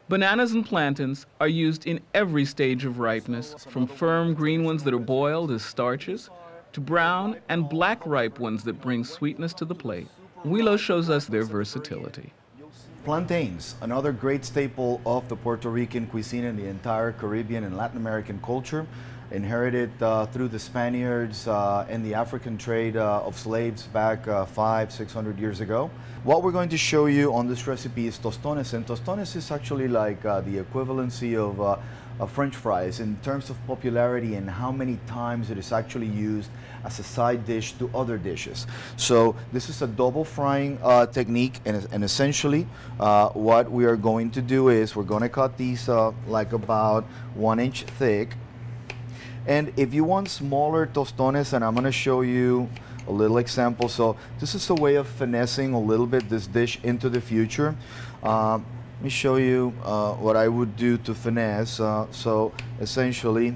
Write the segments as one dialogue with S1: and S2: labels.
S1: Bananas and plantains are used in every stage of ripeness, from firm green ones that are boiled as starches to brown and black ripe ones that bring sweetness to the plate. Wilo shows us their versatility.
S2: Plantains, another great staple of the Puerto Rican cuisine and the entire Caribbean and Latin American culture, inherited through the Spaniards and the African trade of slaves back 500–600 years ago. What we're going to show you on this recipe is tostones, and tostones is actually like the equivalency of French fries in terms of popularity and how many times it is actually used as a side dish to other dishes. So this is a double frying technique, and essentially what we are going to do is we're going to cut these like about 1 inch thick. And if you want smaller tostones, and I'm going to show you a little example. So this is a way of finessing a little bit this dish into the future. Let me show you what I would do to finesse. So essentially,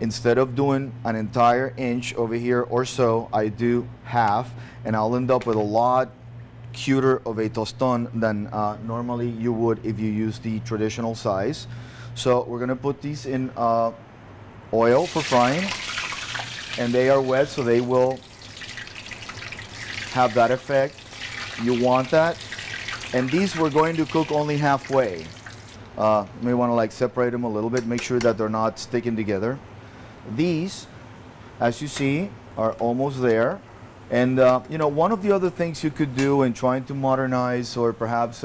S2: instead of doing an entire inch over here or so, I do half, and I'll end up with a lot cuter of a tostón than normally you would if you use the traditional size. So we're going to put these in oil for frying, and they are wet, so they will have that effect. You want that. And these we're going to cook only halfway. You may want to like separate them a little bit, make sure that they're not sticking together. These, as you see, are almost there. And you know, one of the other things you could do in trying to modernize or perhaps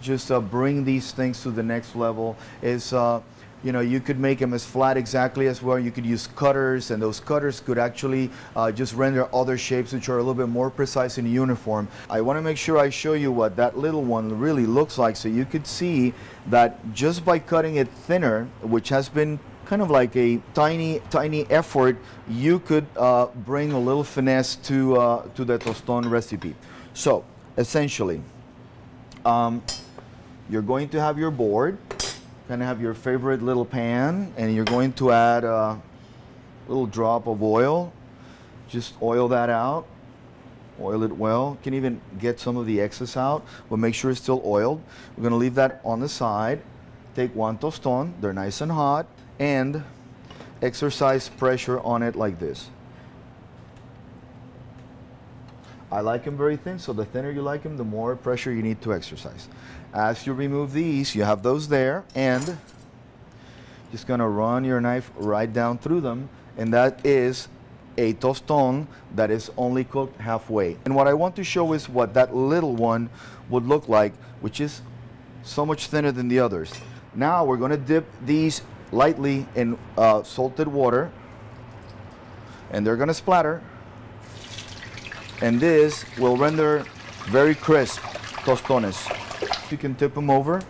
S2: just bring these things to the next level is you know, you could make them as flat exactly as well. You could use cutters, and those cutters could actually just render other shapes which are a little bit more precise and uniform. I want to make sure I show you what that little one really looks like, so you could see that just by cutting it thinner, which has been kind of like a tiny effort, you could bring a little finesse to the tostón recipe. So essentially, you're going to have your board, kind of have your favorite little pan, and you're going to add a little drop of oil. Just oil that out, oil it well. You can even get some of the excess out, but make sure it's still oiled. We're going to leave that on the side. Take one tostón, they're nice and hot, and exercise pressure on it like this. I like them very thin, so the thinner you like them, the more pressure you need to exercise. As you remove these, you have those there, and just gonna run your knife right down through them, and that is a tostón that is only cooked halfway. And what I want to show is what that little one would look like, which is so much thinner than the others. Now we're gonna dip these lightly in salted water, and they're gonna splatter, and this will render very crisp tostones. You can tip them over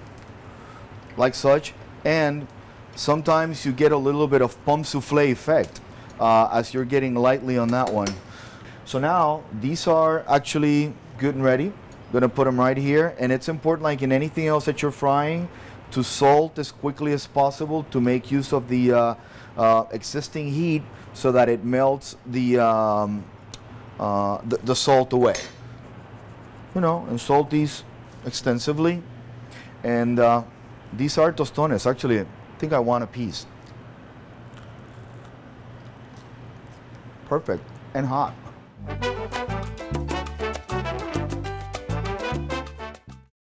S2: like such, and sometimes you get a little bit of pomme souffle effect as you're getting lightly on that one. So now these are actually good and ready. I'm gonna put them right here, and it's important, like in anything else that you're frying, to salt as quickly as possible to make use of the existing heat so that it melts the salt away. You know, and salt these extensively. And these are tostones. Actually, I think I want a piece. Perfect and hot.